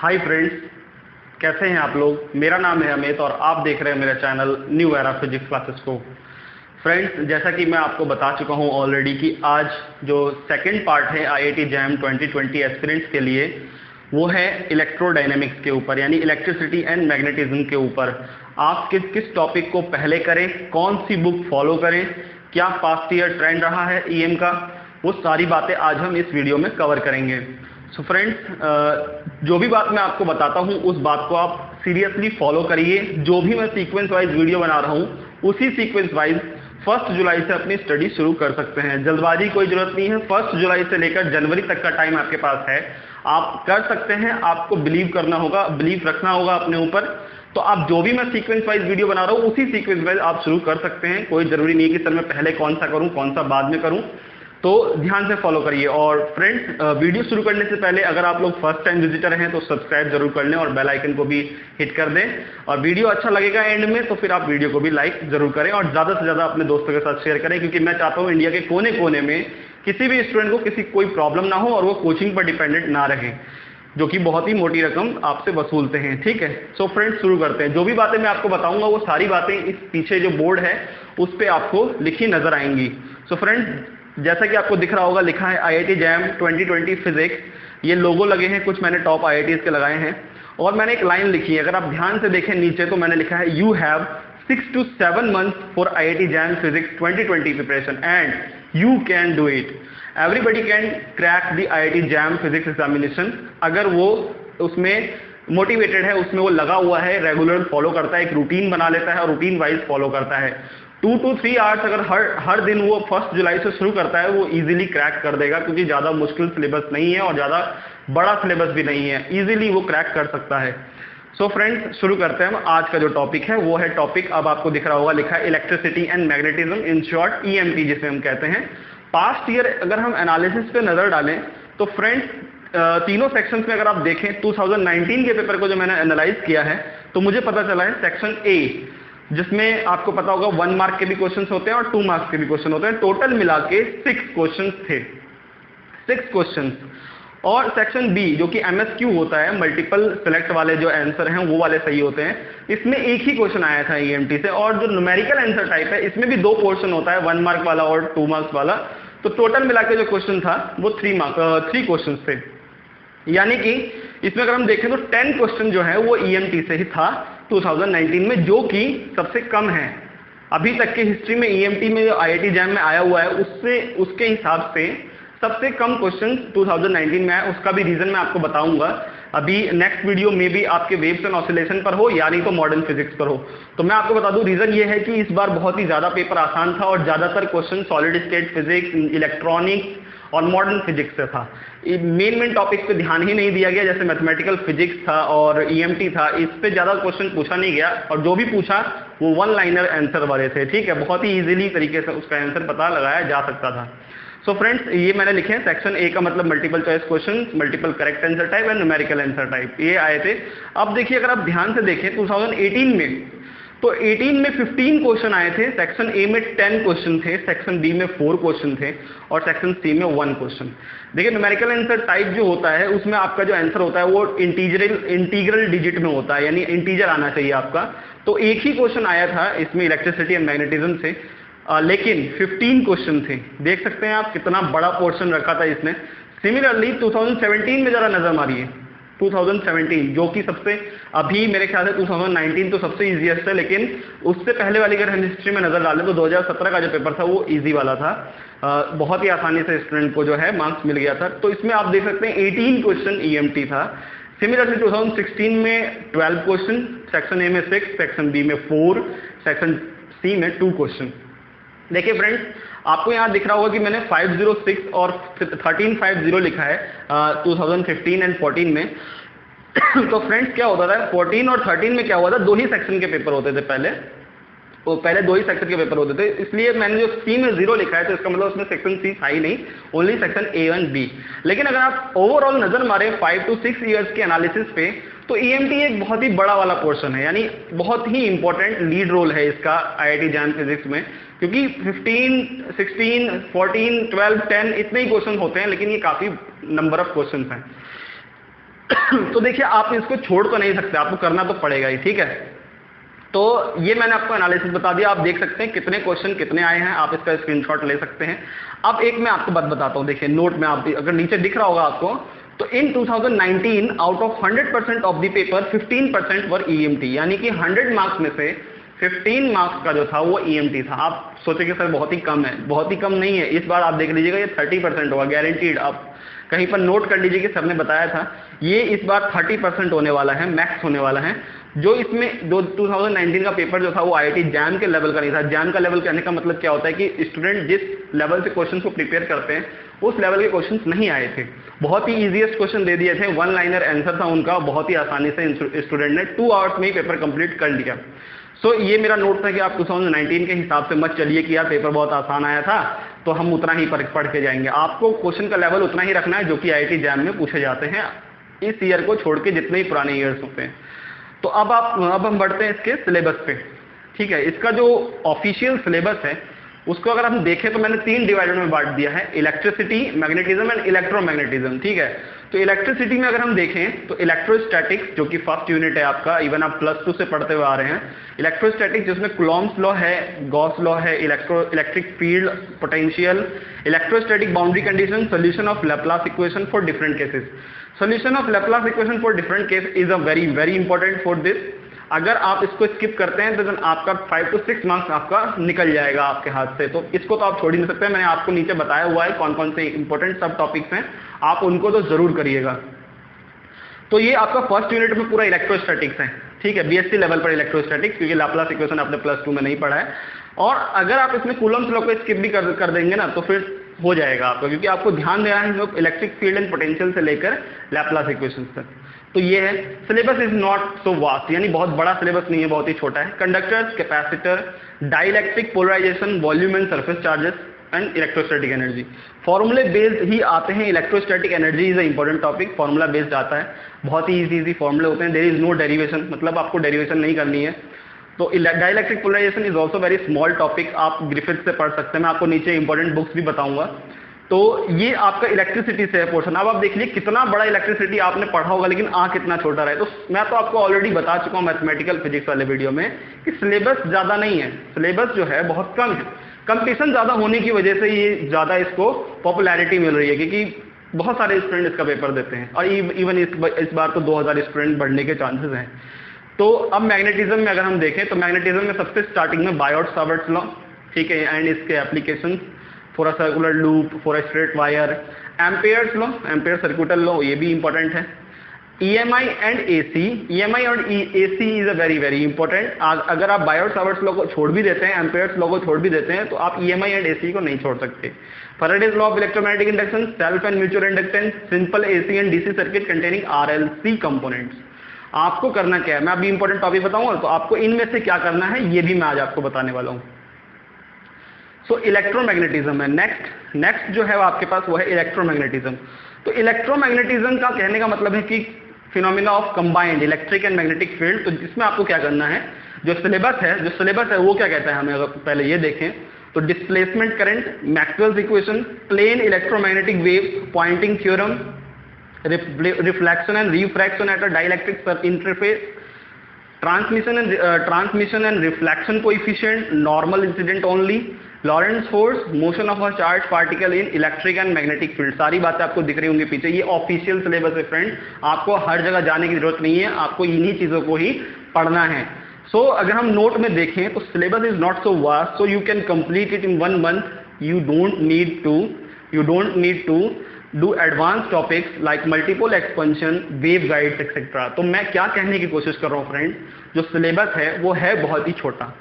Hi friends, कैसे हैं आप लोग। मेरा नाम है अमित और आप देख रहे हैं मेरा channel new era physics classes को। फ्रेंड्स, जैसा कि मैं आपको बता चुका हूं ऑलरेडी कि आज जो सेकंड पार्ट है आईआईटी जैम 2020 एस्पिरेंट्स के लिए, वो है इलेक्ट्रोडायनेमिक्स के ऊपर, यानी इलेक्ट्रिसिटी एंड मैग्नेटिज्म के ऊपर। आप किस किस टॉपिक को पहले करें, कौन सी बुक फॉलो करें, क्या पास्ट ईयर ट्रेंड रहा है ईएम का, वो सारी बातें आज हम इस वीडियो में कवर करेंगे। सो फ्रेंड्स, जो भी बात मैं आपको बताता हूँ उस बात को आप सीरियसली फॉलो करिए। जो भी मैं सीक्वेंस वाइज वीडियो बना रहा हूँ उसी सीक्वेंस वाइज 1 जुलाई से अपनी स्टडी शुरू कर सकते हैं। जल्दबाजी कोई जरूरत नहीं है। 1 जुलाई से लेकर जनवरी तक का टाइम आपके पास है, आप कर सकते हैं। आपको बिलीव करना होगा, बिलीव रखना होगा अपने ऊपर। तो आप जो भी मैं सीक्वेंस वाइज वीडियो बना रहा हूँ उसी सीक्वेंस वाइज आप शुरू कर सकते हैं। कोई जरूरी नहीं है कि सर मैं पहले कौन सा करूँ कौन सा बाद में करूँ, तो ध्यान से फॉलो करिए। और फ्रेंड्स, वीडियो शुरू करने से पहले अगर आप लोग फर्स्ट टाइम विजिटर हैं तो सब्सक्राइब जरूर कर लें और बेल आइकन को भी हिट कर दें। और वीडियो अच्छा लगेगा एंड में तो फिर आप वीडियो को भी लाइक जरूर करें और ज़्यादा से ज़्यादा अपने दोस्तों के साथ शेयर करें, क्योंकि मैं चाहता हूँ इंडिया के कोने कोने में किसी भी स्टूडेंट को कोई प्रॉब्लम ना हो और वो कोचिंग पर डिपेंडेंट ना रहे, जो कि बहुत ही मोटी रकम आपसे वसूलते हैं। ठीक है, सो फ्रेंड्स शुरू करते हैं। जो भी बातें मैं आपको बताऊंगा वो सारी बातें इस पीछे जो बोर्ड है उस पर आपको लिखी नजर आएंगी। सो फ्रेंड्स, जैसा कि आपको दिख रहा होगा, लिखा है आईआईटी जैम 2020 फिजिक्स। ये लोगो लगे हैं, कुछ मैंने टॉप आईआईटीज के लगाए हैं और मैंने एक लाइन लिखी है। अगर आप ध्यान से देखें नीचे तो मैंने लिखा है you have 6 to 7 months for IIT jam physics 2020 preparation and you can do it. Everybody can crack the IIT jam physics examination. अगर वो उसमें मोटिवेटेड है, उसमें वो लगा हुआ है, रेगुलर फॉलो करता है, एक रूटीन बना लेता है और रूटीन वाइज फॉलो करता है। 2 to 3 आवर्स अगर हर दिन वो 1 जुलाई से शुरू करता है वो इजीली क्रैक कर देगा, क्योंकि ज़्यादा मुश्किल सिलेबस नहीं है और ज़्यादा बड़ा सिलेबस भी नहीं है, इजीली वो क्रैक कर सकता है। सो फ्रेंड्स, शुरू करते हैं। आज का जो टॉपिक है वो है टॉपिक, अब आपको दिख रहा होगा, लिखा है electricity and magnetism, in short EMT जिसे हम कहते हैं। पास्ट ईयर अगर हम एनालिसिस पे नजर डालें तो फ्रेंड्स, तीनों सेक्शंस में अगर आप देखें 2019 के पेपर को जो मैंने एनालाइज किया है तो मुझे पता चला है सेक्शन ए, जिसमें आपको पता होगा 1 मार्क के भी क्वेश्चन होते हैं और 2 मार्क्स के भी क्वेश्चन होते हैं। टोटल मिला के 6 क्वेश्चन थे, 6 क्वेश्चन। और सेक्शन बी जो कि एमएसक्यू होता है, मल्टीपल सिलेक्ट वाले जो आंसर हैं वो वाले सही होते हैं, इसमें एक ही क्वेश्चन आया था ईएमटी से। और जो न्यूमेरिकल आंसर टाइप है इसमें भी 2 पोर्शन होता है, 1 मार्क वाला और 2 मार्क्स वाला। तो टोटल मिला के जो क्वेश्चन था वो 3 क्वेश्चन थे। यानी कि इसमें अगर हम देखें तो 10 क्वेश्चन जो है वो ईएमटी से ही था 2019 में, जो कि सबसे कम है अभी तक के हिस्ट्री में। ईएमटी में जो आईआईटी जैम में आया हुआ है उसके हिसाब से सबसे कम क्वेश्चन 2019 में है। उसका भी रीजन मैं आपको बताऊंगा अभी नेक्स्ट वीडियो में भी, आपके वेव्स एंड ऑसिलेशन पर हो या नहीं तो मॉडर्न फिजिक्स पर हो। तो मैं आपको बता दूं, रीजन ये है कि इस बार बहुत ही ज्यादा पेपर आसान था और ज्यादातर question solid state physics, electronics और मॉडर्न फिजिक्स से था। मेन टॉपिक पे ध्यान ही नहीं दिया गया, जैसे मैथमेटिकल फिजिक्स था और ईएमटी था, इस पे ज्यादा क्वेश्चन पूछा नहीं गया और जो भी पूछा वो 1 लाइनर आंसर वाले थे। ठीक है, बहुत ही इजीली तरीके से उसका आंसर पता लगाया जा सकता था। सो फ्रेंड्स, ये मैंने लिखे हैं सेक्शन ए का मतलब multiple choice question, multiple correct answer type and numerical answer type, ये आए थे। अब देखिए, अगर आप ध्यान से देखें 2018 में, तो 18 में 15 क्वेश्चन आए थे। सेक्शन ए में 10 क्वेश्चन थे, सेक्शन बी में 4 क्वेश्चन थे और सेक्शन सी में 1 क्वेश्चन। देखिए, न्यूमेरिकल आंसर टाइप जो होता है उसमें आपका जो आंसर होता है वो इंटीग्रल डिजिट में होता है, यानी इंटीजर आना चाहिए आपका। तो एक ही क्वेश्चन आया था इसमें इलेक्ट्रिसिटी एंड मैग्नेटिज्म से, लेकिन 15 क्वेश्चन थे। देख सकते हैं आप कितना बड़ा पोर्शन रखा था इसने। सिमिलरली 2017 में जरा नजर मारिए, 2017 जो कि सबसे, अभी मेरे ख्याल से 2019 तो सबसे इजीएस्ट है, लेकिन उससे पहले वाली अगर हम हिस्ट्री में नजर डालें तो 2017 का जो पेपर था वो इजी वाला था। बहुत ही आसानी से स्टूडेंट को जो है मार्क्स मिल गया था। तो इसमें आप देख सकते हैं 18 क्वेश्चन ईएमटी था। सिमिलरली 2016 में 12 क्वेश्चन, सेक्शन ए में 6, सेक्शन बी में 4, सेक्शन सी में 2 क्वेश्चन। देखिए फ्रेंड्स, आपको यहाँ दिख रहा होगा कि मैंने 506 और 1350 लिखा है 2015 एंड 14 में। तो फ्रेंड्स, क्या होता था 14 और 13 में क्या हुआ था, 2 ही सेक्शन के पेपर होते थे पहले, वो पहले 2 ही सेक्शन के पेपर होते थे, इसलिए मैंने जो सी में 0 लिखा है तो इसका मतलब उसमें सेक्शन सी था ही नहीं, only section A and B. लेकिन अगर आप ओवरऑल नजर मारे 5 to 6 ईयर्स के एनालिसिस पे तो ईएमटी एक बहुत ही बड़ा वाला पोर्शन है, यानी बहुत ही इंपॉर्टेंट लीड रोल है इसका आईआईटी जैम फिजिक्स में, क्योंकि 15, 16, 14, 12, 10 इतने ही क्वेश्चन होते हैं, लेकिन ये काफी नंबर ऑफ क्वेश्चन हैं। तो देखिए आप इसको छोड़ तो नहीं सकते, आपको करना तो पड़ेगा ही, ठीक है। तो ये मैंने आपको एनालिसिस बता दिया, आप देख सकते हैं कितने क्वेश्चन कितने आए हैं, आप इसका स्क्रीनशॉट ले सकते हैं। अब एक मैं आपको बात बताता हूँ, देखिए नोट में आप अगर नीचे दिख रहा होगा आपको, तो इन 2019 out of 100% of the paper 15% were EMT, यानी कि 100 मार्क्स में से 15 मार्क्स का जो था वो ईएमटी था। आप सोचे कि सर बहुत ही कम है, बहुत ही कम नहीं है, इस बार आप देख लीजिएगा ये 30% होगा गारंटीड। आप कहीं पर नोट कर लीजिए कि सर ने बताया था, ये इस बार 30% होने वाला है, मैक्स होने वाला है। जो इसमें 2019 का पेपर जो था वो आईआईटी जैम के लेवल का नहीं था। जैम का लेवल कहने का मतलब क्या होता है कि स्टूडेंट जिस लेवल से क्वेश्चन को प्रिपेयर करते हैं उस लेवल के क्वेश्चंस नहीं आए थे, बहुत ही इजीएस्ट क्वेश्चन दे दिए थे, 1 लाइनर आंसर था उनका, बहुत ही आसानी से स्टूडेंट ने 2 आवर्स में ही पेपर कंप्लीट कर लिया। सो ये मेरा नोट था कि आप 2019 के हिसाब से मत चलिए कि यार पेपर बहुत आसान आया था तो हम उतना ही पढ़ के जाएंगे। आपको क्वेश्चन का लेवल उतना ही रखना है जो कि आईआईटी जैम में पूछे जाते हैं इस ईयर को छोड़ के, जितने ही पुराने ईयर्स होते हैं। तो अब हम बढ़ते हैं इसके सिलेबस पे, ठीक है। इसका जो ऑफिशियल सिलेबस है उसको अगर हम देखें तो मैंने 3 डिवाइडेड में बांट दिया है, इलेक्ट्रिसिटी, मैग्नेटिज्म एंड इलेक्ट्रोमैग्नेटिज्म, ठीक है। तो इलेक्ट्रिसिटी में अगर हम देखें तो इलेक्ट्रोस्टैटिक्स जो कि फर्स्ट यूनिट है आपका, इवन आप +2 से पढ़ते हुए आ रहे हैं, इलेक्ट्रोस्टैटिक्स जिसमें कुलॉम्स लॉ है, गॉस लॉ है, electric field, potential, electrostatic boundary condition, solution of Laplace equation for different cases. Solution of Laplace equation for different case is a very important for this. अगर आप इसको skip करते हैं तो आपका 5 to 6 marks आपका निकल जाएगा आपके हाथ से, तो इसको तो आप छोड़ ही नहीं सकते। मैंने आपको नीचे बताया हुआ है कौन कौन से इंपॉर्टेंट सब टॉपिक्स हैं, आप उनको तो जरूर करिएगा। तो ये आपका फर्स्ट यूनिट में पूरा इलेक्ट्रोस्टैटिक्स है, ठीक है, बीएससी लेवल पर इलेक्ट्रोस्टैटिक्स, क्योंकि लैप्लास इक्वेशन आपने +2 में नहीं पढ़ा है। और अगर आप इसमें कूलम्स लॉ को स्किप भी कर देंगे ना तो फिर हो जाएगा आपका, क्योंकि आपको ध्यान देना है इलेक्ट्रिक फील्ड एंड पोटेंशियल से लेकर लैप्लास इक्वेशन तक। तो ये है, syllabus is not so vast, यानी बहुत बड़ा सिलेबस नहीं है, बहुत ही छोटा है। Conductors, capacitor, dielectric polarisation, volume and surface charges and electrostatic energy. फॉर्मूले बेस्ड ही आते हैं, electrostatic energy is a important topic, formula based आता है, बहुत ही इजी फॉर्मूले होते हैं, देयर इज नो डेरिवेशन, मतलब आपको डेरिवेशन नहीं करनी है। तो dielectric polarisation is also very small topic, आप ग्रिफिथ से पढ़ सकते हैं, मैं आपको नीचे इंपॉर्टेंट बुक्स भी बताऊंगा। तो ये आपका इलेक्ट्रिसिटी से है पोर्शन। अब आप देख लीजिए कितना बड़ा इलेक्ट्रिसिटी आपने पढ़ा होगा लेकिन कितना छोटा रहा है। तो मैं तो आपको ऑलरेडी बता चुका हूँ मैथमेटिकल फिजिक्स वाले वीडियो में कि सिलेबस ज्यादा नहीं है, सिलेबस जो है बहुत कम है। कंपटीशन ज्यादा होने की वजह से ये ज्यादा इसको पॉपुलैरिटी मिल रही है, क्योंकि बहुत सारे स्टूडेंट इसका पेपर देते हैं और इवन इस बार तो 2000 स्टूडेंट बढ़ने के चांसेस हैं। तो अब मैग्नेटिज्म में अगर हम देखें तो मैग्नेटिज्म में सबसे स्टार्टिंग में बायोट-सावर्ट्स लॉ, ठीक है, एंड इसके application for a circular loop, for a straight wire, Ampere's law, ampere circular law, ये भी इंपॉर्टेंट है। EMI एंड AC, EMI और AC is a very important. अगर आप बायोट-सावर्ट्स लॉ को छोड़ भी देते हैं, एम्पेयर्स लॉ को छोड़ भी देते हैं, तो आप EMI एंड AC को नहीं छोड़ सकते। Faraday's law of electromagnetic induction, self and mutual inductance, simple AC and DC circuit containing RLC components. आपको करना क्या है, मैं अभी इंपॉर्टेंट टॉपिक बताऊंगा, तो आपको इनमें से क्या करना है ये भी मैं आज आपको बताने वाला हूं। सो इलेक्ट्रोमैग्नेटिज्म है नेक्स्ट जो है वो आपके पास वो है इलेक्ट्रोमैग्नेटिज्म। तो इलेक्ट्रोमैग्नेटिज्म का कहने का मतलब है कि phenomena of combined electric and magnetic field. तो इसमें आपको क्या करना है, जो सिलेबस है वो क्या कहता है हमें, अगर पहले ये देखें तो displacement current, Maxwell's equation, plane electromagnetic wave, Poynting theorem, reflection and refraction at a dielectric interface, transmission and reflection coefficient, normal incident only, Lorentz force, motion of a charged particle in electric and magnetic field। सारी बातें आपको दिख रही होंगी पीछे, ये official syllabus है friend, आपको हर जगह जाने की जरूरत नहीं है, आपको इन्हीं चीजों को ही पढ़ना है। सो अगर हम नोट में देखें तो syllabus is not so vast, so you can complete it in 1 month, you don't need to do advanced topics like multiple expansion, waveguides etc। तो मैं क्या कहने की कोशिश कर रहा हूँ फ्रेंड, जो सिलेबस है वो है बहुत ही छोटा।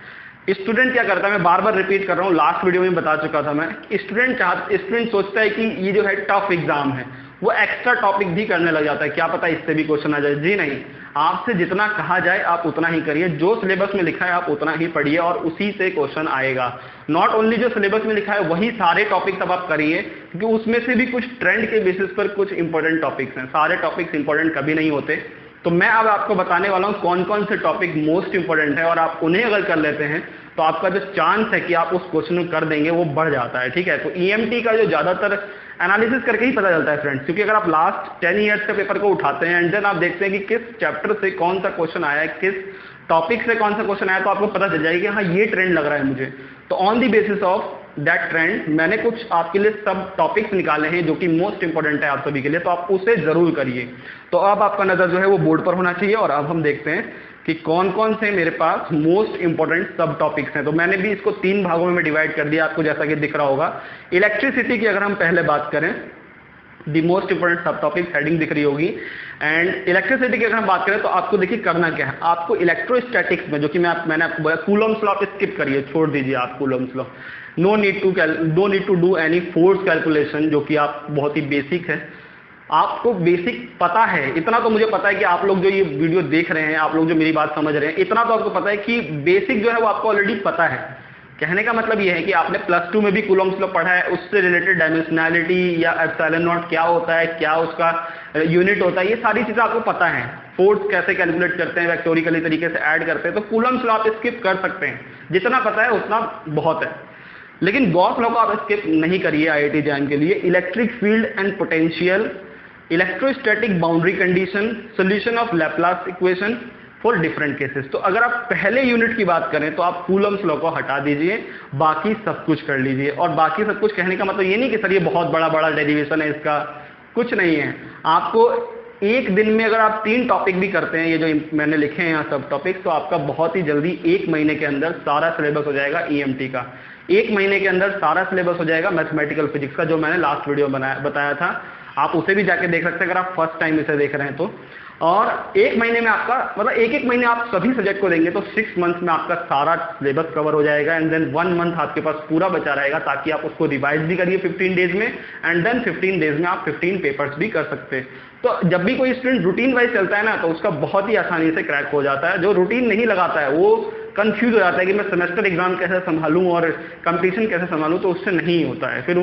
स्टूडेंट क्या करता है, मैं बार बार रिपीट कर रहा हूँ, लास्ट वीडियो में बता चुका था मैं, स्टूडेंट सोचता है कि ये जो है टफ एग्जाम है, वो एक्स्ट्रा टॉपिक भी करने लग जाता है, क्या पता इससे भी क्वेश्चन आ जाए। जी नहीं, आपसे जितना कहा जाए आप उतना ही करिए, जो सिलेबस में लिखा है आप उतना ही पढ़िए और उसी से क्वेश्चन आएगा। नॉट ओनली जो सिलेबस में लिखा है वही सारे टॉपिक्स अब आप करिए, क्योंकि उसमें से भी कुछ ट्रेंड के बेसिस पर कुछ इंपॉर्टेंट टॉपिक्स हैं, सारे टॉपिक्स इंपॉर्टेंट कभी नहीं होते। तो मैं अब आपको बताने वाला हूँ कौन कौन से टॉपिक मोस्ट इंपॉर्टेंट है, और आप उन्हें अगर कर लेते हैं तो आपका जो चांस है कि आप उस क्वेश्चन को कर देंगे वो बढ़ जाता है, ठीक है। तो ईएमटी का जो ज़्यादातर एनालिसिस करके ही पता चलता है फ्रेंड्स, क्योंकि अगर आप लास्ट 10 ईयर्स के पेपर को उठाते हैं एंड देन आप देखते हैं कि किस चैप्टर से कौन सा क्वेश्चन आया है, किस टॉपिक से कौन सा क्वेश्चन आया, तो आपको पता चल जाएगा कि हाँ ये ट्रेंड लग रहा है मुझे। तो on the basis of that trend मैंने कुछ आपके लिए सब टॉपिक्स निकाले हैं जो कि मोस्ट इंपॉर्टेंट है आप सभी के लिए, तो आप उसे जरूर करिए। तो अब आपका नजर जो है वो बोर्ड पर होना चाहिए और अब हम देखते हैं कि कौन कौन से मेरे पास मोस्ट इंपॉर्टेंट सब टॉपिक्स हैं। तो मैंने भी इसको 3 भागों में डिवाइड कर दिया आपको, जैसा कि दिख रहा होगा। इलेक्ट्रिसिटी की अगर हम पहले बात करें, दी मोस्ट इंपॉर्टेंट सब टॉपिक हेडिंग दिख रही होगी। एंड इलेक्ट्रिसिटी की अगर हम बात करें तो आपको देखिए करना क्या है, आपको इलेक्ट्रोस्टैटिक्स में जो कि मैंने आपको बोला कूलम्स लॉ स्किप करिए, छोड़ दीजिए आप Coulomb's law. No need to do any force calculation, जो कि आप बहुत ही बेसिक है, आपको बेसिक पता है। इतना तो मुझे पता है कि आप लोग जो ये वीडियो देख रहे हैं, आप लोग जो मेरी बात समझ रहे हैं, इतना तो आपको पता है कि बेसिक जो है वो आपको ऑलरेडी पता है। कहने का मतलब ये है कि आपने +2 में भी कूलम्स लॉ पढ़ा है, उससे रिलेटेड डायमेंशनैलिटी या एप्सिलॉन नॉट क्या होता है, क्या उसका यूनिट होता है, ये सारी चीजें आपको पता है। फोर्स कैसे कैलकुलेट करते हैं, वेक्टोरिकली तरीके से ऐड करते हैं, तो कूलम्स लॉ आप स्किप कर सकते हैं। जितना पता है उतना बहुत है। लेकिन गॉस लॉ को आप स्किप नहीं करिए आईआईटी जैम के लिए। Electric field and potential, electrostatic boundary condition, solution of Laplace equation for different cases. तो अगर आप पहले यूनिट की बात करें तो आप कूलम्स लॉ को हटा दीजिए, बाकी सब कुछ कर लीजिए। और बाकी सब कुछ कहने का मतलब ये नहीं कि सर ये बहुत बड़ा बड़ा डेरिवेशन है, इसका कुछ नहीं है। आपको एक दिन में अगर आप 3 टॉपिक भी करते हैं, ये जो मैंने लिखे हैं यहाँ सब टॉपिक्स, तो आपका बहुत ही जल्दी 1 महीने के अंदर सारा सिलेबस हो जाएगा ईएमटी का। 1 महीने के अंदर सारा सिलेबस हो जाएगा मैथमेटिकल फिजिक्स का, जो मैंने लास्ट वीडियो बताया था। आप उसे भी जाके देख सकते हैं अगर आप फर्स्ट टाइम इसे देख रहे हैं तो। और 1 महीने में आपका मतलब एक महीने आप सभी सब्जेक्ट को देंगे तो 6 मंथ्स में आपका सारा सिलेबस कवर हो जाएगा। एंड देन 1 मंथ आपके पास पूरा बचा रहेगा, ताकि आप उसको रिवाइज भी करिए 15 डेज में। एंड देन 15 डेज में आप 15 पेपर्स भी कर सकते हैं। तो जब भी कोई स्टूडेंट रूटीन वाइज चलता है ना, तो उसका बहुत ही आसानी से क्रैक हो जाता है। जो रूटीन नहीं लगाता है वो कंफ्यूज हो जाता है कि मैं सेमेस्टर एग्जाम कैसे संभालूं और कंपटीशन कैसे संभालूं, तो उससे नहीं होता है। फिर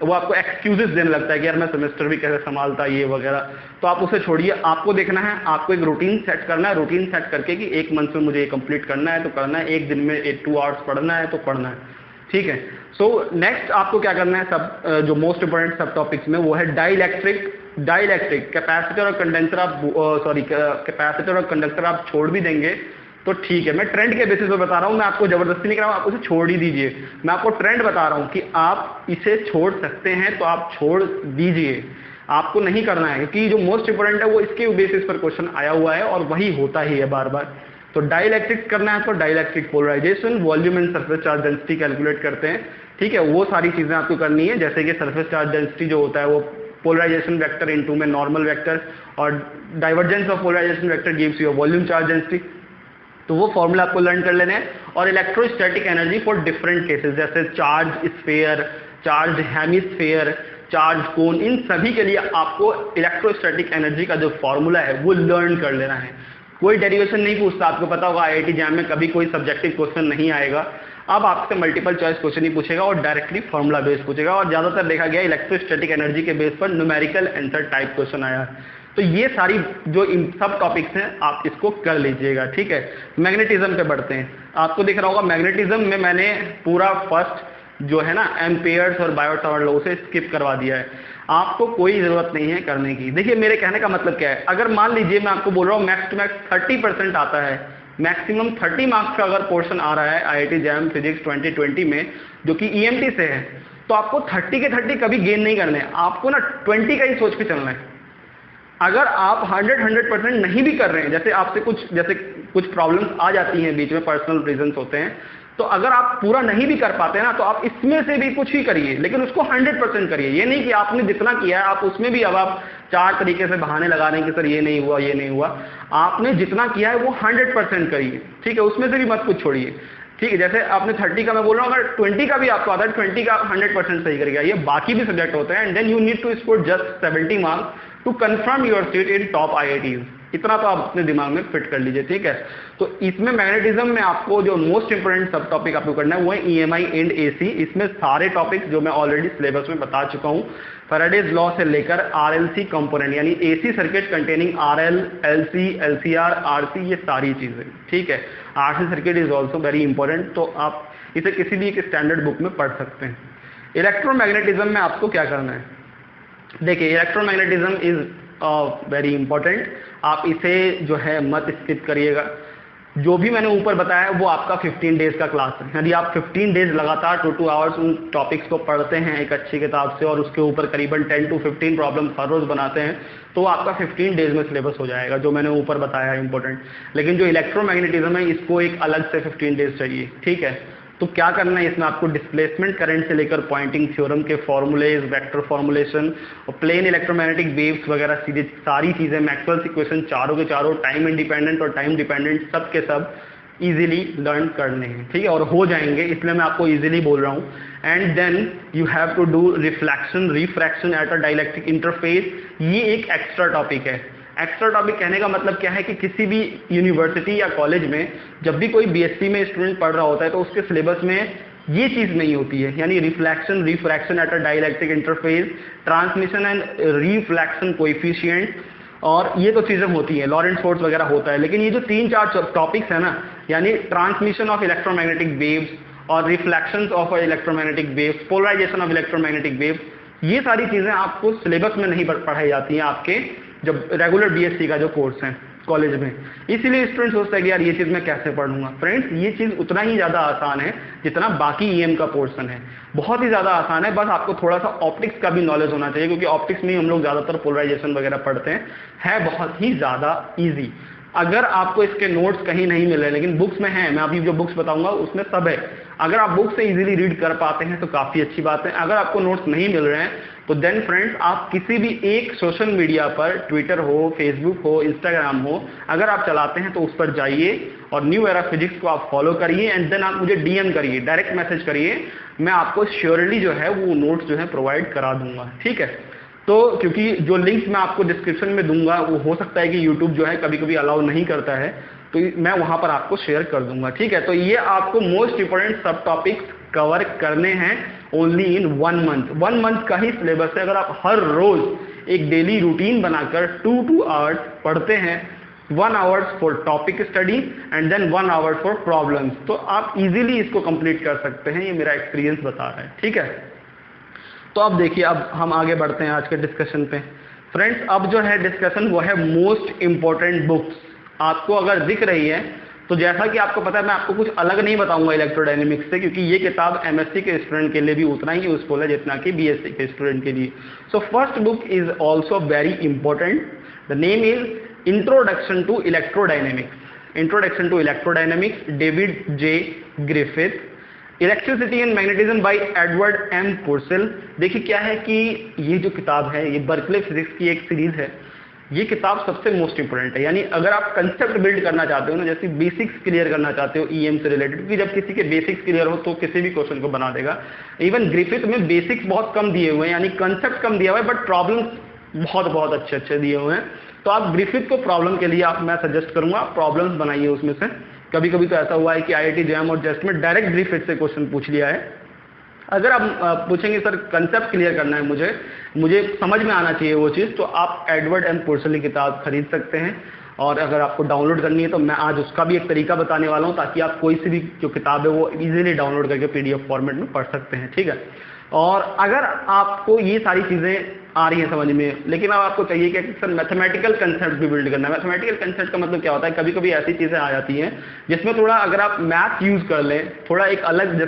वो आपको एक्सक्यूजेस देने लगता है कि यार मैं सेमेस्टर भी कैसे संभालता ये वगैरह। तो आप उसे छोड़िए। आपको देखना है, आपको एक रूटीन सेट करना है। रूटीन सेट करके कि 1 मंथ में मुझे ये कंप्लीट करना है तो करना है, 1 दिन में 2 आवर्स पढ़ना है तो पढ़ना है, ठीक है। सो नेक्स्ट आपको क्या करना है, सब जो मोस्ट इंपोर्टेंट सब टॉपिक्स में वो है डाइलेक्ट्रिक कैपेसिटर और कंडेंसर। आप कैपेसिटर और कंडक्टर आप छोड़ भी देंगे तो ठीक है। मैं ट्रेंड के बेसिस पे बता रहा हूँ, मैं आपको जबरदस्ती नहीं कर रहा हूँ, आप उसे छोड़ ही दीजिए। मैं आपको ट्रेंड बता रहा हूँ कि आप इसे छोड़ सकते हैं तो आप छोड़ दीजिए, आपको नहीं करना है, क्योंकि जो मोस्ट इंपोर्टेंट है वो इसके बेसिस पर क्वेश्चन आया हुआ है और वही होता ही है बार बार। तो डाइलेक्ट्रिक करना है तो dielectric polarisation, volume and surface charge density calculate करते हैं, ठीक है। वो सारी चीजें आपको करनी है, जैसे कि सरफेस चार्ज डेंसिटी जो होता है वो पोलराइजेशन वेक्टर इनटू में नॉर्मल वेक्टर, और divergence of polarisation vector gives you volume charge density. तो वो फॉर्मूला आपको लर्न कर लेने हैं। और electrostatic energy for different cases, जैसे charge sphere, charge hemisphere, charge cone, इन सभी के लिए आपको इलेक्ट्रोस्टैटिक एनर्जी का जो फॉर्मूला है वो लर्न कर लेना है। कोई डेरिवेशन नहीं पूछता, आपको पता होगा आईआईटी जैम में कभी कोई सब्जेक्टिव क्वेश्चन नहीं आएगा। अब आपसे मल्टीपल चॉइस क्वेश्चन ही पूछेगा और डायरेक्टली फॉर्मूला बेस्ड पूछेगा, और ज्यादातर देखा गया इलेक्ट्रोस्टैटिक एनर्जी के बेस पर न्यूमेरिकल आंसर टाइप क्वेश्चन आया है। तो ये सारी जो सब टॉपिक्स हैं आप इसको कर लीजिएगा, ठीक है। मैग्नेटिज्म पे बढ़ते हैं। आपको दिख रहा होगा मैग्नेटिज्म में मैंने पूरा फर्स्ट जो है ना एम्पेयर्स और बायोट सावर्ट लॉ से स्किप करवा दिया है। आपको कोई जरूरत नहीं है करने की। देखिए मेरे कहने का मतलब क्या है, अगर मान लीजिए मैं आपको बोल रहा हूँ मैक्स टू मैक्स 30% आता है, मैक्सिमम 30 मार्क्स का अगर पोर्शन आ रहा है आईआईटी जैम फिजिक्स 2020 में जो कि ईएमटी से है, तो आपको 30 के 30 कभी गेन नहीं करने, आपको ना 20 का ही सोच के चलना है। अगर आप 100% नहीं भी कर रहे हैं, जैसे कुछ प्रॉब्लम्स आ जाती हैं बीच में, पर्सनल रीजंस होते हैं, तो अगर आप पूरा नहीं भी कर पाते ना, तो आप इसमें से भी कुछ ही करिए, लेकिन उसको 100% करिए। ये नहीं कि आपने जितना किया है आप उसमें भी अब आप 4 तरीके से बहाने लगा रहे हैं कि सर ये नहीं हुआ, ये नहीं हुआ। आपने जितना किया है वो 100% करिए, ठीक है। उसमें से भी मत कुछ छोड़िए, ठीक है। जैसे आपने 30 का मैं बोल रहा हूँ, अगर 20 का भी आपको आता है, 20 का 100% सही करेगा। ये बाकी भी सब्जेक्ट होते हैं। And then you need to score just 70 marks to confirm your seat in top IITs, इतना तो आप अपने दिमाग में फिट कर लीजिए, ठीक है। तो इसमें मैग्नेटिज्म में आपको जो मोस्ट इंपोर्टेंट सब टॉपिक आपको करना है वो है EMI एंड AC। इसमें सारे टॉपिक्स जो मैं ऑलरेडी सिलेबस में बता चुका हूँ, फैराडेज लॉ से लेकर RLC कंपोनेंट यानी AC circuit containing RL, LC, LCR, RC, ये सारी चीजें, ठीक है। RC circuit is also very important, तो आप इसे किसी भी एक स्टैंडर्ड बुक में पढ़ सकते हैं। इलेक्ट्रोमैग्नेटिज्म में आपको क्या करना है, देखिए इलेक्ट्रोमैग्नेटिज्म इज वेरी इंपॉर्टेंट, आप इसे जो है मत स्किप करिएगा। जो भी मैंने ऊपर बताया है वो आपका 15 डेज का क्लास है। यदि आप 15 डेज लगातार 2 आवर्स उन टॉपिक्स को पढ़ते हैं एक अच्छी किताब से और उसके ऊपर करीबन 10 to 15 प्रॉब्लम हर रोज बनाते हैं, तो आपका 15 डेज में सिलेबस हो जाएगा, जो मैंने ऊपर बताया है इंपॉर्टेंट। लेकिन जो इलेक्ट्रोमैग्नेटिज्म है इसको एक अलग से 15 डेज चाहिए, ठीक है। तो क्या करना है इसमें, आपको डिस्प्लेसमेंट करंट से लेकर पॉइंटिंग थ्योरम के फॉर्मूलेज, वेक्टर फॉर्मुलेशन और प्लेन इलेक्ट्रोमैग्नेटिक वेव्स वगैरह सीधी सारी चीजें, मैक्सवेल्स इक्वेशन चारों के चारों, टाइम इंडिपेंडेंट और टाइम डिपेंडेंट, सब के सब इजीली लर्न करने हैं, ठीक है, और हो जाएंगे, इसलिए मैं आपको इजीली बोल रहा हूँ। And then you have to do reflection refraction at a dielectric interface, ये एक एक्स्ट्रा टॉपिक है। एक्स्ट्रा टॉपिक कहने का मतलब क्या है कि किसी भी यूनिवर्सिटी या कॉलेज में जब भी कोई BSc में स्टूडेंट पढ़ रहा होता है तो उसके सिलेबस में ये चीज नहीं होती है, यानी reflection refraction at a dielectric interface, transmission and reflection coefficient, और ये तो चीजें होती हैं, लॉरेंट्ज फोर्स वगैरह होता है। लेकिन ये जो 3-4 टॉपिक्स है ना, यानी ट्रांसमिशन ऑफ इलेक्ट्रोमैग्नेटिक वेव्स और reflection of electromagnetic waves, polarisation of electromagnetic waves, ये सारी चीजें आपको सिलेबस में नहीं पढ़ाई जाती हैं आपके जब रेगुलर BSc का जो कोर्स है कॉलेज में। इसीलिए स्टूडेंट सोचता है कि यार ये चीज मैं कैसे पढ़ूंगा। फ्रेंड्स, ये चीज उतना ही ज्यादा आसान है जितना बाकी EM का पोर्शन है, बहुत ही ज्यादा आसान है। बस आपको थोड़ा सा ऑप्टिक्स का भी नॉलेज होना चाहिए, क्योंकि ऑप्टिक्स में हम लोग ज्यादातर पोलराइजेशन वगैरह पढ़ते हैं, है बहुत ही ज्यादा ईजी। अगर आपको इसके नोट्स कहीं नहीं मिल रहे लेकिन बुक्स में है, मैं अभी जो बुक्स बताऊंगा उसमें सब है, अगर आप बुक से इजीली रीड कर पाते हैं तो काफी अच्छी बात है। अगर आपको नोट्स नहीं मिल रहे हैं तो देन फ्रेंड्स, आप किसी भी एक सोशल मीडिया पर, ट्विटर हो, फेसबुक हो, इंस्टाग्राम हो, अगर आप चलाते हैं तो उस पर जाइए और न्यू एरा फिजिक्स को आप फॉलो करिए एंड देन आप मुझे DM करिए, डायरेक्ट मैसेज करिए, मैं आपको श्योरली जो है वो नोट्स जो है प्रोवाइड करा दूंगा, ठीक है। तो क्योंकि जो लिंक्स मैं आपको डिस्क्रिप्शन में दूंगा वो हो सकता है कि यूट्यूब जो है कभी कभी अलाउ नहीं करता है, तो मैं वहां पर आपको शेयर कर दूंगा, ठीक है। तो ये आपको मोस्ट इंपोर्टेंट सब टॉपिक्स कवर करने हैं ओनली इन 1 मंथ। 1 मंथ का ही सिलेबस है। अगर आप हर रोज एक डेली रूटीन बनाकर 2 आवर्स पढ़ते हैं, 1 hours for topic study and then 1 hour for problems, तो आप इजीली इसको कंप्लीट कर सकते हैं, ये मेरा एक्सपीरियंस बता रहा है, ठीक है। तो अब देखिए, अब हम आगे बढ़ते हैं आज के डिस्कशन पे। फ्रेंड्स, अब जो है डिस्कशन वो है मोस्ट इंपॉर्टेंट बुक्स। आपको अगर दिख रही है तो जैसा कि आपको पता है, मैं आपको कुछ अलग नहीं बताऊंगा इलेक्ट्रोडायनेमिक्स से, क्योंकि ये किताब MSc के स्टूडेंट के लिए भी उतना ही यूजफुल है जितना कि BSc के स्टूडेंट के लिए। So first book is also very important, the name is introduction to electrodynamics. Introduction to electrodynamics, David J. Griffith. Electricity and magnetism by Edward M. Purcell. देखिए क्या है कि ये जो किताब है ये बर्कले फिजिक्स की एक सीरीज है। ये किताब सबसे मोस्ट इंपोर्टेंट है, यानी अगर आप कंसेप्ट बिल्ड करना चाहते हो ना, जैसे बेसिक्स क्लियर करना चाहते हो EM से रिलेटेड, क्योंकि जब किसी के बेसिक्स क्लियर हो तो किसी भी क्वेश्चन को बना देगा। इवन ग्रिफिथ में बेसिक्स बहुत कम दिए हुए हैं, यानी कंसेप्ट कम दिया हुआ है, बट प्रॉब्लम्स बहुत बहुत अच्छे अच्छे दिए हुए हैं। तो आप ग्रिफिथ को प्रॉब्लम के लिए मैं सजेस्ट करूंगा, प्रॉब्लम्स बनाइए उसमें से। कभी कभी तो ऐसा हुआ है कि IIT JAM और JEST में डायरेक्ट ग्रिफिथ से क्वेश्चन पूछ लिया है। अगर आप पूछेंगे सर कंसेप्ट क्लियर करना है मुझे समझ में आना चाहिए वो चीज़, तो आप एडवर्ड M. पुर्सेल की किताब खरीद सकते हैं। और अगर आपको डाउनलोड करनी है तो मैं आज उसका भी एक तरीका बताने वाला हूँ, ताकि आप कोई सी भी जो किताब है वो इजीली डाउनलोड करके PDF फॉर्मेट में पढ़ सकते हैं, ठीक है। और अगर आपको ये सारी चीज़ें आ रही हैं समझ में, लेकिन अब आपको चाहिए कि सर मैथमेटिकल कंसेप्ट भी बिल्ड करना है। मैथमेटिकल कंसेप्ट का मतलब क्या होता है, कभी कभी ऐसी चीज़ें आ जाती हैं जिसमें थोड़ा अगर आप मैथ यूज़ कर लें, थोड़ा एक अलग,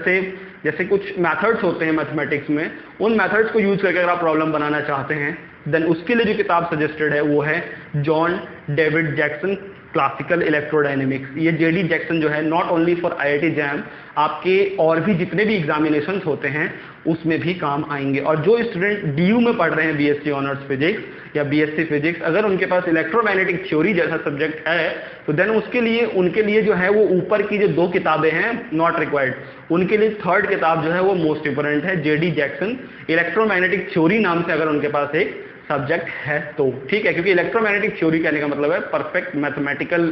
जैसे कुछ मेथड्स होते हैं मैथमेटिक्स में, उन मेथड्स को यूज करके अगर आप प्रॉब्लम बनाना चाहते हैं, देन उसके लिए जो किताब सजेस्टेड है वो है John David Jackson classical electrodynamics. ये JD जैक्सन जो है not only for IIT JAM, आपके और भी जितने भी एग्जामिनेशंस होते हैं उसमें भी काम आएंगे। और जो स्टूडेंट DU में पढ़ रहे हैं BSc ऑनर्स फिजिक्स या BSc फिजिक्स, अगर उनके पास इलेक्ट्रोमैग्नेटिक थ्योरी जैसा सब्जेक्ट है तो देन उनके लिए जो है वो ऊपर की जो 2 किताबें हैं नॉट रिक्वायर्ड, उनके लिए 3rd किताब जो है वो मोस्ट इंपोर्टेंट है, JD जैक्सन इलेक्ट्रोमैग्नेटिक थ्योरी नाम से अगर उनके पास एक सब्जेक्ट है तो, ठीक है, क्योंकि इलेक्ट्रोमैग्नेटिक थ्योरी कहने का मतलब है परफेक्ट मैथमेटिकल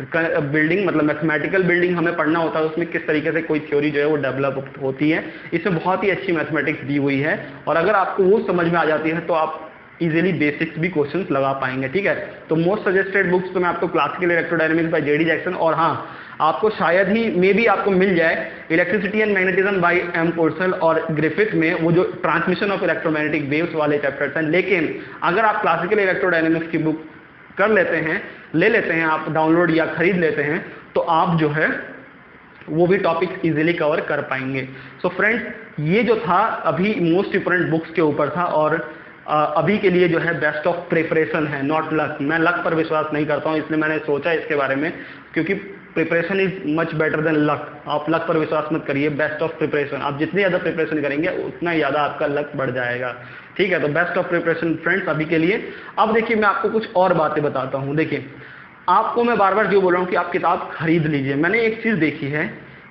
बिल्डिंग, मतलब मैथमेटिकल बिल्डिंग हमें पढ़ना होता है, उसमें किस तरीके से कोई थ्योरी जो है वो डेवलप होती है, इसमें बहुत ही अच्छी मैथमेटिक्स दी हुई है, और अगर आपको वो समझ में आ जाती है तो आप इजीली बेसिक्स भी क्वेश्चंस लगा पाएंगे, ठीक है। तो मोस्ट सजेस्टेड बुक्स तो मैं आपको classical electrodynamics by JD Jackson, और हाँ आपको शायद ही मे बी आपको मिल जाए electricity and magnetism by M Purcell और ग्रिफिथ में वो जो ट्रांसमिशन ऑफ इलेक्ट्रोमैग्नेटिक वेव्स वाले चैप्टर्स हैं। लेकिन अगर आप क्लासिकल इलेक्ट्रोडायनेमिक्स की बुक कर लेते हैं, ले लेते हैं आप डाउनलोड या खरीद लेते हैं, तो आप जो है वो भी टॉपिक इजीली कवर कर पाएंगे। सो फ्रेंड्स, ये जो था अभी मोस्ट इंपोर्टेंट बुक्स के ऊपर था, और अभी के लिए जो है बेस्ट ऑफ प्रिपरेशन है, नॉट लक। मैं लक पर विश्वास नहीं करता हूँ, इसलिए मैंने सोचा इसके बारे में, क्योंकि preparation is much better than luck. आप लक पर विश्वास मत करिए, बेस्ट ऑफ प्रिपरेशन। आप जितनी ज़्यादा प्रिपरेशन करेंगे उतना ज़्यादा आपका लक बढ़ जाएगा, ठीक है। तो बेस्ट ऑफ प्रिपरेशन फ्रेंड्स अभी के लिए। अब देखिए मैं आपको कुछ और बातें बताता हूँ। देखिए आपको मैं बार बार जो बोल रहा हूँ कि आप किताब खरीद लीजिए। मैंने एक चीज़ देखी है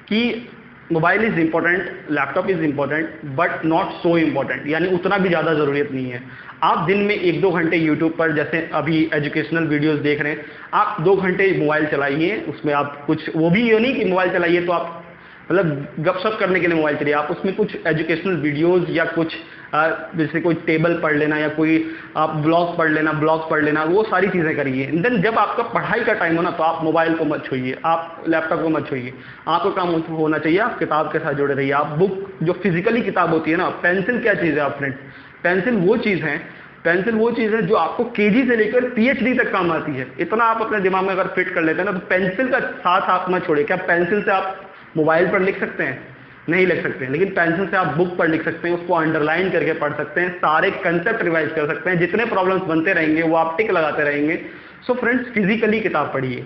कि mobile is important, laptop is important, but not so important, यानी उतना भी ज़्यादा ज़रूरत नहीं है। आप दिन में 1-2 घंटे यूट्यूब पर, जैसे अभी एजुकेशनल वीडियोस देख रहे हैं, आप 2 घंटे मोबाइल चलाइए, उसमें आप कुछ, वो भी ये नहीं कि मोबाइल चलाइए तो आप मतलब गपशप करने के लिए मोबाइल चलिए, आप उसमें कुछ एजुकेशनल वीडियोस या कुछ जैसे कोई टेबल पढ़ लेना या कोई आप ब्लॉग पढ़ लेना, वो सारी चीज़ें करिए। देन जब आपका पढ़ाई का टाइम हो ना, तो आप मोबाइल को मत छूइए, आप लैपटॉप को मत छूइए, आपको काम होना चाहिए, आप किताब के साथ जुड़े रहिए। आप बुक जो फिजिकली किताब होती है ना, पेंसिल क्या चीज़ है आप फ्रेंड्स, पेंसिल वो चीज़ है जो आपको केजी से लेकर पीएचडी तक काम आती है। इतना आप अपने दिमाग में अगर फिट कर लेते हैं ना, तो पेंसिल का साथ आप मत छोड़िए। क्या पेंसिल से आप मोबाइल पर लिख सकते हैं? नहीं लिख सकते हैं, लेकिन पेंसिल से आप बुक पर लिख सकते हैं, उसको अंडरलाइन करके पढ़ सकते हैं, सारे कंसेप्ट रिवाइज कर सकते हैं, जितने प्रॉब्लम्स बनते रहेंगे वो आप टिक लगाते रहेंगे। सो फ्रेंड्स, फिजिकली किताब पढ़िए।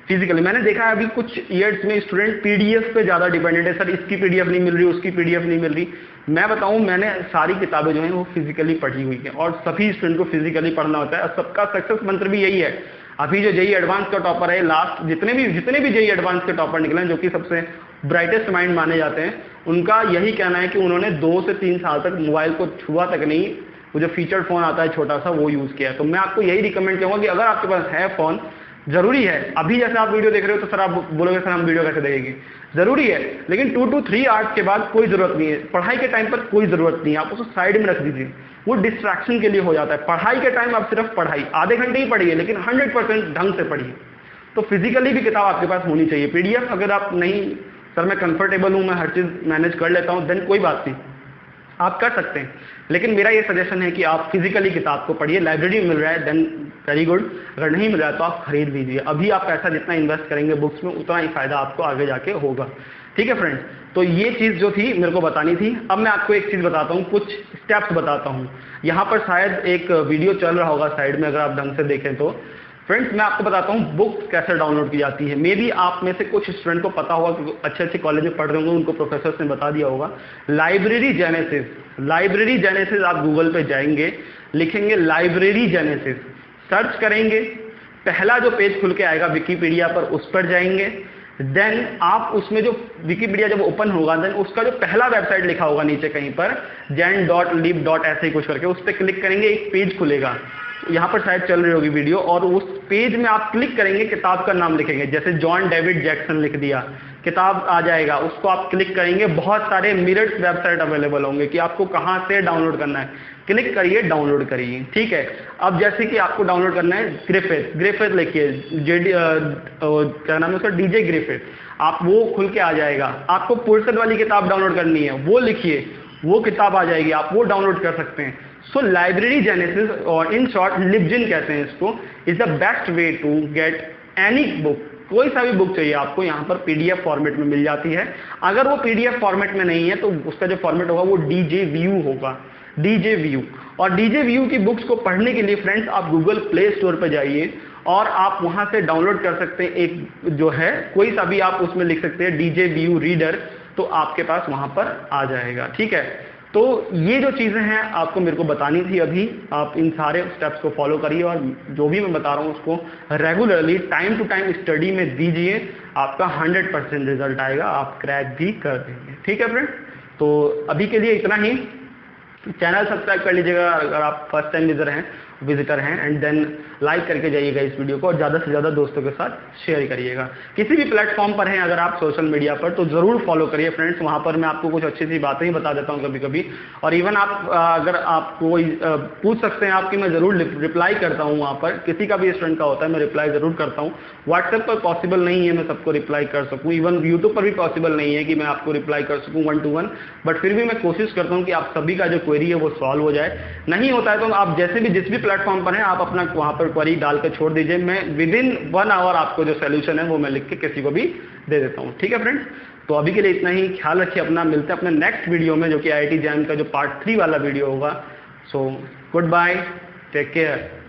फिजिकली मैंने देखा है अभी कुछ ईयर्स में स्टूडेंट पीडीएफ पे ज़्यादा डिपेंडेंट है, सर इसकी पीडीएफ नहीं मिल रही, उसकी पीडीएफ नहीं मिल रही। मैं बताऊं, मैंने सारी किताबें जो हैं वो फिजिकली पढ़ी हुई हैं, और सभी स्टूडेंट को फिजिकली पढ़ना होता है। सबका सक्सेस मंत्र भी यही है। अभी जो जेई एडवांस का टॉपर है, लास्ट जितने भी जेई एडवांस के टॉपर निकले हैं, जो कि सबसे ब्राइटेस्ट माइंड माने जाते हैं, उनका यही कहना है कि उन्होंने 2 से 3 साल तक मोबाइल को छुआ तक नहीं, वो जो फीचर्ड फोन आता है छोटा सा, वो यूज किया है। तो मैं आपको यही रिकमेंड करूंगा कि अगर आपके पास है फोन, जरूरी है, अभी जैसे आप वीडियो देख रहे हो तो सर आप बोलोगे सर हम वीडियो कैसे देखेंगे, जरूरी है, लेकिन 2 to 3 आवर्स के बाद कोई जरूरत नहीं है। पढ़ाई के टाइम पर कोई जरूरत नहीं है, आप उसको साइड में रख दीजिए, वो डिस्ट्रैक्शन के लिए हो जाता है। पढ़ाई के टाइम आप सिर्फ पढ़ाई, आधे घंटे ही पढ़िए, लेकिन 100% ढंग से पढ़िए। तो फिजिकली भी किताब आपके पास होनी चाहिए। पीडीएफ अगर आप नहीं, सर मैं कंफर्टेबल हूं, मैं हर चीज मैनेज कर लेता हूं, देन कोई बात नहीं, आप कर सकते हैं। लेकिन मेरा ये सजेशन है कि आप फिजिकली किताब को पढ़िए। लाइब्रेरी में मिल रहा है देन वेरी गुड, अगर नहीं मिल रहा है तो आप खरीद लीजिए। अभी आप पैसा जितना इन्वेस्ट करेंगे बुक्स में, उतना ही फायदा आपको आगे जाके होगा, ठीक है फ्रेंड्स। तो ये चीज़ जो थी मेरे को बतानी थी। अब मैं आपको एक चीज़ बताता हूँ, कुछ स्टेप्स बताता हूँ। यहाँ पर शायद एक वीडियो चल रहा होगा साइड में, अगर आप ढंग से देखें तो। फ्रेंड्स, मैं आपको बताता हूँ बुक्स कैसे डाउनलोड की जाती है। मे बी आप में से कुछ स्टूडेंट को पता होगा, क्योंकि अच्छे अच्छे कॉलेज में पढ़ रहे होंगे, उनको प्रोफेसर ने बता दिया होगा। लाइब्रेरी जेनेसिस आप गूगल पे जाएंगे, लिखेंगे लाइब्रेरी जेनेसिस, सर्च करेंगे, पहला जो पेज खुल के आएगा विकीपीडिया पर, उस पर जाएंगे। देन आप उसमें जो विकीपीडिया जब ओपन होगा, देन उसका जो पहला वेबसाइट लिखा होगा नीचे कहीं पर, jen.lib. ऐसे ही कुछ करके, उस पर क्लिक करेंगे, एक पेज खुलेगा। यहाँ पर शायद चल रही होगी वीडियो, और उस पेज में आप क्लिक करेंगे, किताब का नाम लिखेंगे, जैसे जॉन डेविड जैक्सन लिख दिया, किताब आ जाएगा, उसको आप क्लिक करेंगे। बहुत सारे मिरर्स वेबसाइट अवेलेबल होंगे कि आपको कहाँ से डाउनलोड करना है, क्लिक करिए, डाउनलोड करिए, ठीक है। अब जैसे कि आपको डाउनलोड करना है ग्रिफिथ लिखिए, क्या नाम है उसका, डीजे ग्रिफिथ, आप वो खुल के आ जाएगा। आपको पुरसद वाली किताब डाउनलोड करनी है, वो लिखिए, वो किताब आ जाएगी, आप वो डाउनलोड कर सकते हैं। सो लाइब्रेरी जेनेसिस, और इन शॉर्ट लिबजिन कहते हैं इसको, is the best way to get any book. कोई सा भी बुक चाहिए आपको यहाँ पर पीडीएफ फॉर्मेट में मिल जाती है। अगर वो पीडीएफ फॉर्मेट में नहीं है तो उसका जो फॉर्मेट होगा वो डीजे होगा, डीजे। और डीजे की बुक्स को पढ़ने के लिए फ्रेंड्स आप गूगल प्ले स्टोर पर जाइए, और आप वहां से डाउनलोड कर सकते हैं। एक जो है कोई सा भी आप उसमें लिख सकते हैं डीजे रीडर, तो आपके पास वहां पर आ जाएगा, ठीक है। तो ये जो चीज़ें हैं आपको मेरे को बतानी थी अभी। आप इन सारे स्टेप्स को फॉलो करिए, और जो भी मैं बता रहा हूँ उसको regularly time to time study में दीजिए, आपका 100% रिजल्ट आएगा, आप क्रैक भी कर देंगे, ठीक है फ्रेंड। तो अभी के लिए इतना ही। चैनल सब्सक्राइब कर लीजिएगा अगर आप फर्स्ट टाइम विजिटर हैं एंड देन लाइक करके जाइएगा इस वीडियो को और ज़्यादा से ज़्यादा दोस्तों के साथ शेयर करिएगा। किसी भी प्लेटफॉर्म पर हैं अगर आप सोशल मीडिया पर तो ज़रूर फॉलो करिए फ्रेंड्स, वहाँ पर मैं आपको कुछ अच्छी सी बातें ही बता देता हूँ कभी कभी। और इवन आप अगर आप कोई पूछ सकते हैं आपकी, मैं ज़रूर रिप्लाई करता हूँ वहाँ पर, किसी का भी स्टूडेंट का होता है मैं रिप्लाई ज़रूर करता हूँ। व्हाट्सएप पर पॉसिबल नहीं है मैं सबको रिप्लाई कर सकूँ, इवन यूट्यूब पर भी पॉसिबल नहीं है कि मैं आपको रिप्लाई कर सकूँ 1 to 1, बट फिर भी मैं कोशिश करता हूँ कि आप सभी का जो क्वेरी है वो सॉल्व हो जाए। नहीं होता है तो आप जैसे भी जिस भी प्लेटफॉर्म पर हैं आप अपना वहाँ पर क्वेरी डाल के छोड़ दीजिए, मैं विदिन 1 आवर आपको जो सोल्यूशन है वो मैं लिख के किसी को भी दे देता हूँ। ठीक है फ्रेंड्स, तो अभी के लिए इतना ही, ख्याल रखिए अपना, मिलते हैं अपने नेक्स्ट वीडियो में जो कि IIT जैम का जो पार्ट 3 वाला वीडियो होगा। So goodbye, take care.